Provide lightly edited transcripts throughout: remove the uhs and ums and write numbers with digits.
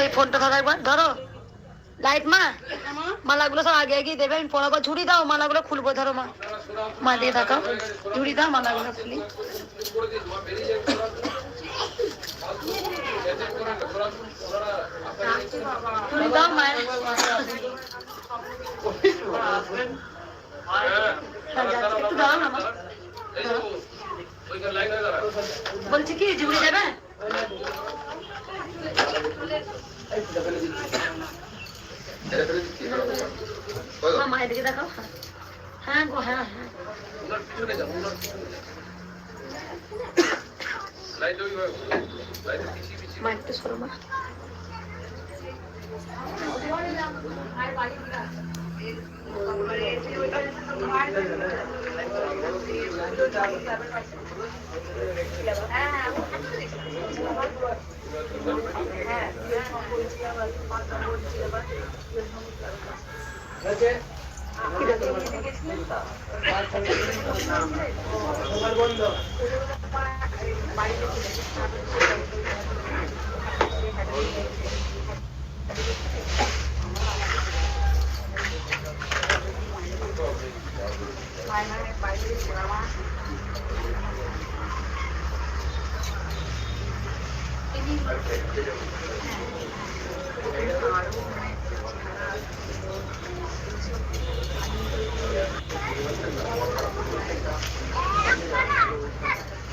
এই ফোনটা ধরো একবার, ধরো লাইট মা, মালাগুলো সব আগে আগে দেবে, আমি পড়াবো। ঝুড়ি দাও, মালাগুলো খুলবো। ধরো মা, মা দিয়ে দেখাও, ঝুড়ি দাও, মালাগুলো খুলি। ঝুড়ি দাও মায়ের, একটু দাও না মা, বলছি কি ঝুড়ি দেবে? মায়ের দিকে দেখাও। হ্যাঁ গো, হ্যাঁ হ্যাঁ, মা একটু সরো মা।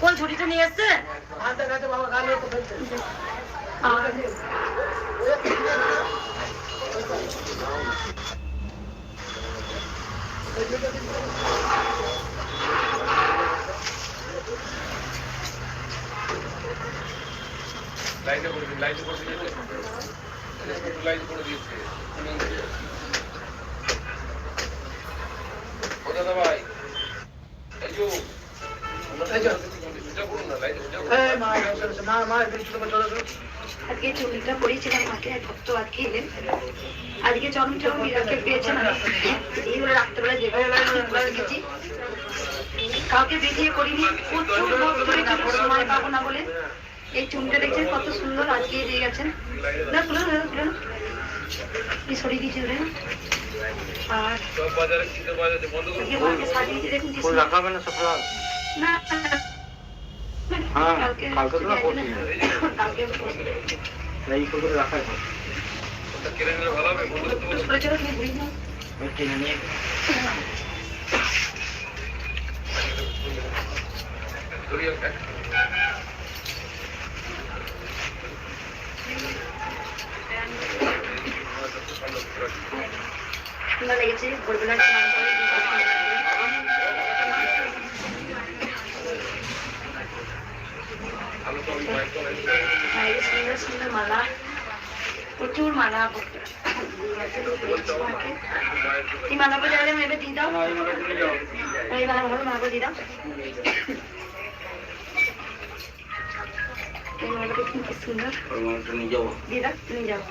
কোন ছুটিটা নিয়ে এসছে? লাইটে করে দিন, লাইটে করে দিয়েছে, লাইট করে দিয়েছে। ও দাদা ভাই, এই যে আজকে চুলটা পরিয়েছিলাম মাকে, ভক্ত আজকে এলেন। আজকে চরম চরম বিরাটকে পেয়েছেন। এইগুলো রাত্রেবেলা যেভাবে গেছি, কাউকে বেরিয়ে করিনি, সময় পাবো না বলে। এই চুলটা দেখছেন কত সুন্দর, আজকে দিয়ে গেছেন। না খুলো না, খুলো না, সরিয়ে দিয়েছি ওরে। আর মাকে সাজিয়েছি, দেখুন কি সুন্দর। না কালকে রাখা কিনে নিলে ভালো হবে। কিনে নিয়ে সুন্দর লেগেছে। ভোরবেলা সুন্দর সুন্দর মালা, প্রচুর মালা। এই মালা বাজারে মেবে দিয়ে দাও, এই মালা ভালো মালা দিয়ে দাও। এই মালাটা দেখুন কি সুন্দর, দিয়ে দাও, নিয়ে যাও।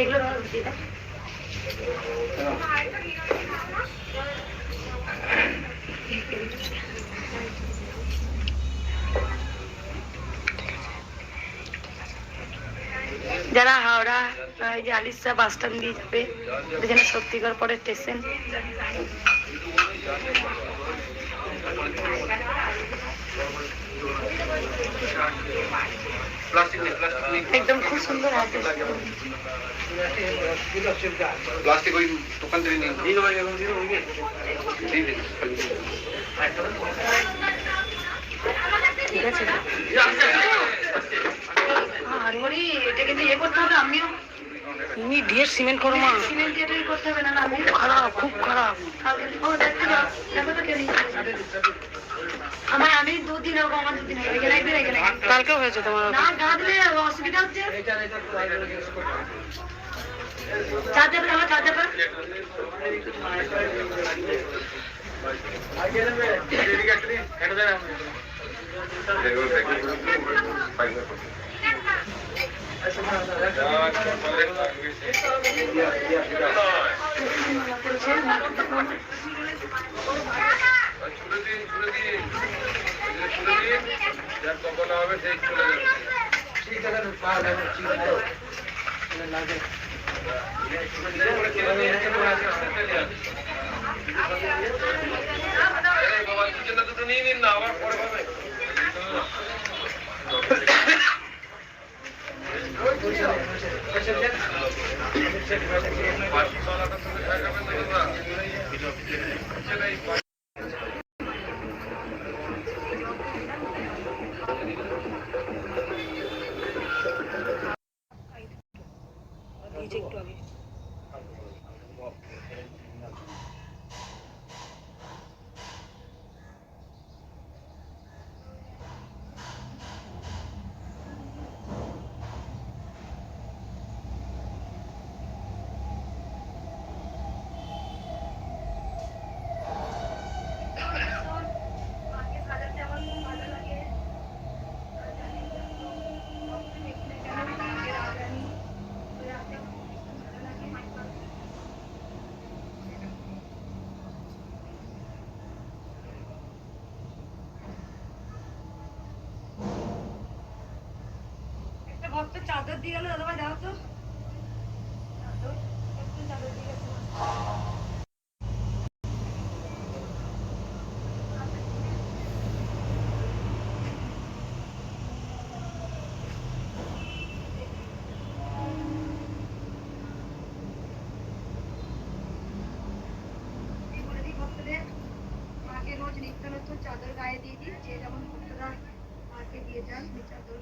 এগুলো দিয়ে দাও। যারা হাওড়া এই যে আলিশা বাস স্ট্যান্ড দিয়ে যাবে, যেখানে শক্তিগড় পরে স্টেশন, একদম খুব সুন্দর হাতে। প্লাস্টিক ওই দোকান থেকে নিয়ে ঠিক আছে। আর বলি এটা কিন্তু ইয়ে করতে হবে, আমিও তুমি ঢের সিমেন্ট করো মা, সিমেন্ট এটাই করতে হবে, না আমি খারাপ, খুব খারাপ। দেখো তো কেন আমার, আমি দুদিন হবো, আমার দুদিন হয়ে গেলে, একদিন হয়ে গেলে। কালকেও হয়েছে তোমার? না গা দিলে অসুবিধা হচ্ছে। চার্জার আমার চার্জার ছুড়ে দিন ছুড়ে দিন ছুড়ে দিন যার কপাল হবে সেই চলে যাবে ঠিক আছে পা লাগে ঠিক আছে লাগে বাবা দুটো নিয়ে নিন না আবার পরে পাবে একটু আগে ভক্ত চাদর দিয়ে গেল দাদা ভাই দাও তো চাদর দিয়ে গেছে ভক্তদের মাকে রোজ নিত্য নতুন চাদর গায়ে দিয়ে দিই যে যেমন ভক্তরা মাকে দিয়ে যান ওই চাদর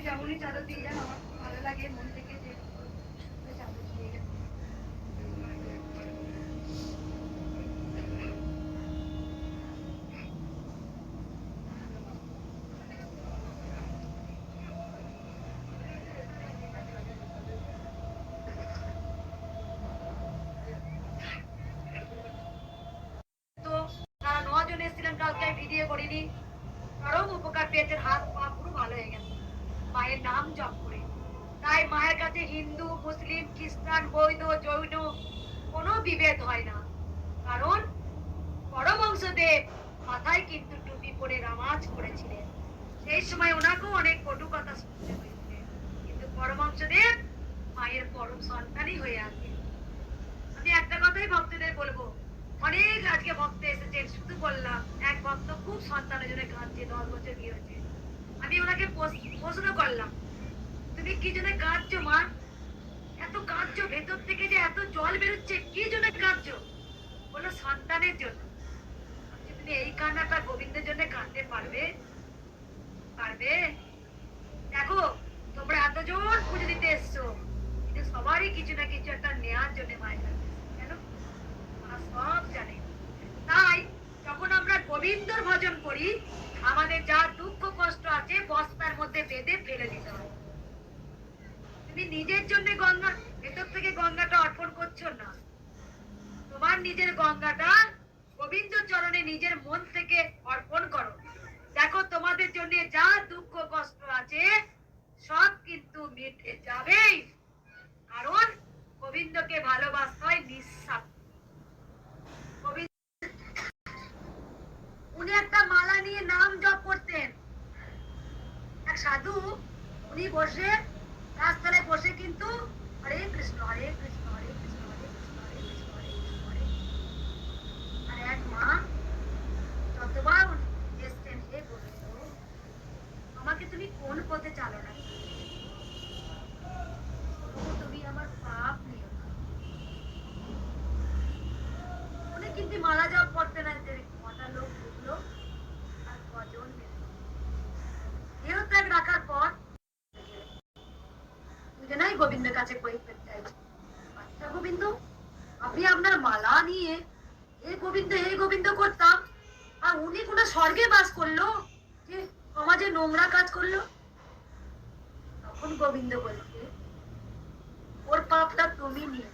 যেমনই চাদর দিয়ে যান আমার খুব ভালো লাগে মন থেকে যে চাদর দিয়ে গেছে কালকে ভিডিও করিনি কারণ উপকার পেয়েছে হাত পা পুরো ভালো হয়ে গেছে মায়ের নাম জপ করে তাই মায়ের কাছে হিন্দু মুসলিম খ্রিস্টান বৌদ্ধ জৈন কোনো বিভেদ হয় না কারণ পরমহংসদেব মাথায় কিন্তু টুপি পরে নামাজ পড়েছিলেন সেই সময় ওনাকেও অনেক কটু কথা শুনতে হয়েছে কিন্তু পরমহংসদেব মায়ের পরম সন্তানই হয়ে আছে আমি একটা কথাই ভক্তদের বলবো অনেক আজকে ভক্ত এসেছেন শুধু বললাম এক ভক্ত খুব সন্তানের জন্য কাঁদছে 10 বছর বিয়ে হয়েছে আমি ওনাকে প্রশ্ন করলাম তুমি কি জন্য কাঁদছো মা এত কাঁদছো ভেতর থেকে যে এত জল বেরোচ্ছে কি জন্য কাঁদছো বললো সন্তানের জন্য তুমি এই কান্নাটা গোবিন্দের জন্য কাঁদতে পারবে পারবে দেখো তোমরা এতজন পুজো দিতে এসছো কিন্তু সবারই কিছু না কিছু একটা নেওয়ার জন্য মায়ের কাছে কেন সব জানে তাই যখন আমরা গোবিন্দর ভজন করি আমাদের যা দুঃখ কষ্ট আছে বস্তার মধ্যে বেঁধে ফেলে দিতে হয় তুমি নিজের জন্য গঙ্গা ভেতর থেকে গঙ্গাটা অর্পণ করছো না তোমার নিজের গঙ্গাটা গোবিন্দ চরণে নিজের মন থেকে অর্পণ করো দেখো তোমাদের জন্য যা দুঃখ কষ্ট আছে সব কিন্তু মিটে যাবেই কারণ গোবিন্দকে ভালোবাসতে হয় নিঃস্বার্থ উনি একটা মালা নিয়ে নাম জপ করতেন এক সাধু উনি বসে রাস্তায় বসে কিন্তু হরে কৃষ্ণ হরে কৃষ্ণ হরে কৃষ্ণ হরে কৃষ্ণ হরে কৃষ্ণ হরে কৃষ্ণ হরে আর এক মা যতবার এসছেন হে গোবিন্দ আমাকে তুমি কোন পথে চালো না তুমি আমার পাপ নিও না উনি কিন্তু মালা জপ করতেন না কটা লোক ঢুকলো আর কজন দেহত্যাগ রাখার পর দুজনাই গোবিন্দের কাছে পরীক্ষা চাইছে আচ্ছা গোবিন্দ আপনি আপনার মালা নিয়ে হে গোবিন্দ করতাম আর উনি কোনো স্বর্গে বাস করলো যে সমাজে নোংরা কাজ করলো তখন গোবিন্দ বলছে ওর পাপটা তুমি নিয়ে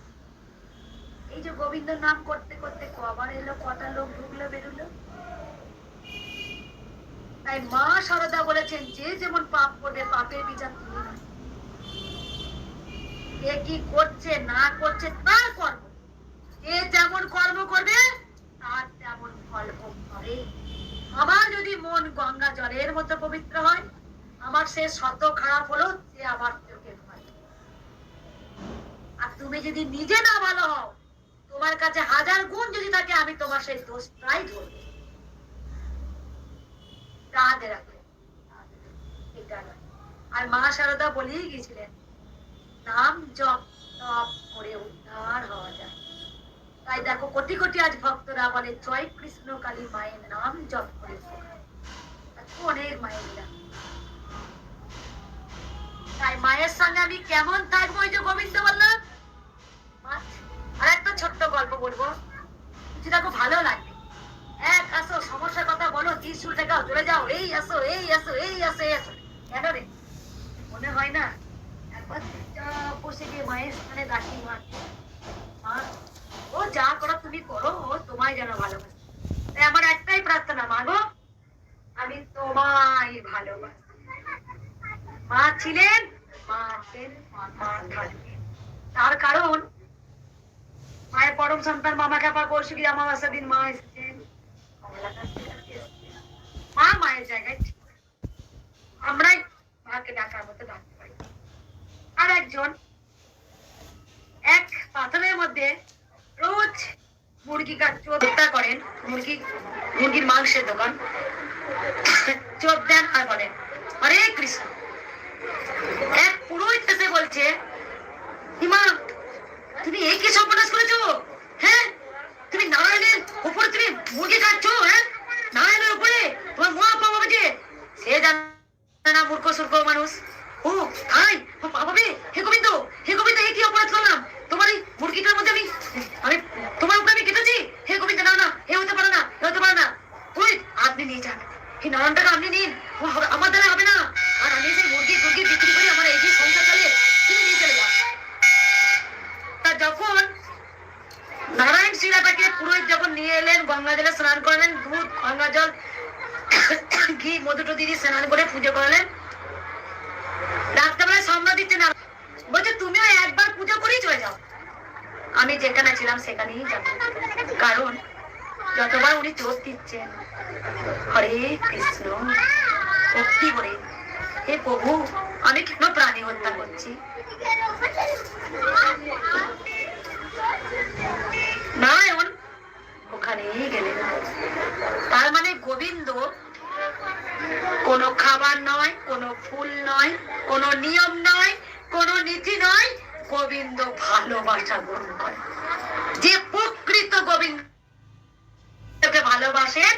এই যে গোবিন্দ নাম করতে করতে কবার এলো কটা লোক ঢুকলো বেরোলো তাই মা শারদা বলেছেন, যে যেমন পাপ করবে পাপের বিচার তুমি না। কে কি করছে না করছে তার কর্ম, যে যেমন কর্ম করবে তার তেমন ফল ভোগ করে। আমার যদি মন গঙ্গা জলের মতো পবিত্র হয়, আমার সে শত খারাপ হলো সে আমার চোখে ভয়। আর তুমি যদি নিজে না ভালো হও, তোমার কাছে হাজার গুণ যদি থাকে, আমি তোমার সেই দোষটাই ধরবো। রাধে রাধে। এটা নয়। আর মা শারদা বলেই গেছিলেন, নাম জপ তপ করে উদ্ধার হওয়া যায়। তাই দেখো কোটি কোটি আজ ভক্তরা বলে, জয় কৃষ্ণ কালী মায়ের নাম জপ করে। অনেক মায়ের নাম। তাই মায়ের সঙ্গে আমি কেমন থাকবো, ওই যে গোবিন্দ বললাম। আর একটা ছোট্ট গল্প বলবো, যেটা খুব ভালো লাগবে। এক আসো, সমস্যার কথা বলো, ত্রিশূল ঠেকাও, চলে যাও, এই আসো এই আসো এই আসো এই আসো। কেন রে, মনে হয় না একবার বসে গিয়ে মায়ের সামনে দাঁড়িয়ে মা, ও যা করো তুমি করো, ও তোমায় যেন ভালোবাসে। তাই আমার একটাই প্রার্থনা, মা গো আমি তোমায় ভালোবাসি। মা ছিলেন, মা আছেন, মা থাকবেন। তার কারণ মায়ের পরম সন্তান মামা কাপা কৌশিকী অমাবস্যার দিন মা এসেছেন, মা মায়ের জায়গায় ঠিক। আমরাই মাকে ডাকার মতো ডাকতে পারি। আর একজন এক পাথরের মধ্যে রোজ মুরগি চোদ্দা করেন, মুরগির মাংসের দোকান, চোদ দেন আর বলেন হরে কৃষ্ণ। এক পুরোহিত এসে বলছে, হিমা তুমি এই কি সর্বনাশ করেছো? হ্যাঁ, তুমি নারায়ণের উপরে তুমি মুরগি কাটছো? হ্যাঁ, নারায়ণের উপরে তোমার মা পাবো যে, সে জানে না মূর্খ সূর্খ মানুষ। ও তাই পাবে? হে গোবিন্দ, হে গোবিন্দ, এই কি অপরাধ করলাম? তোমার এই মুরগিটার মধ্যে আমি আমি তোমার উপরে আমি কেটেছি? হে গোবিন্দ, না না, এ হতে পারে না, এ হতে পারে না। ওই আপনি নিয়ে যান, এই নারায়ণটাকে আপনি নিন, আমার দ্বারা হবে না। আর আমি সেই মুরগি বিক্রি করে আমার এই যে সংসার চলে, তুমি নিয়ে চলে যাও। তা যখন নারায়ণ শিলাটাকে পুরোহিত যখন নিয়ে এলেন, গঙ্গা জলে স্নান করালেন, দুধ গঙ্গা জল ঘি মধুটো দিয়ে স্নান করে পুজো করালেন। রাত্রেবেলায় সম্মান দিচ্ছে না, বলছে তুমিও একবার পুজো করেই চলে যাও, আমি যেখানে ছিলাম সেখানেই যাবো। কারণ যতবার উনি চোখ দিচ্ছেন হরে কৃষ্ণ ভক্তি করে, হে প্রভু আমি কেন প্রাণী হত্যা করছি? নারায়ণ ওখানেই গেলেন। তার মানে গোবিন্দ কোনো খাবার নয়, কোনো ফুল নয়, কোনো নিয়ম নয়, কোনো নীতি নয়, গোবিন্দ ভালোবাসা গ্রহণ করে। যে প্রকৃত গোবিন্দকে ভালোবাসেন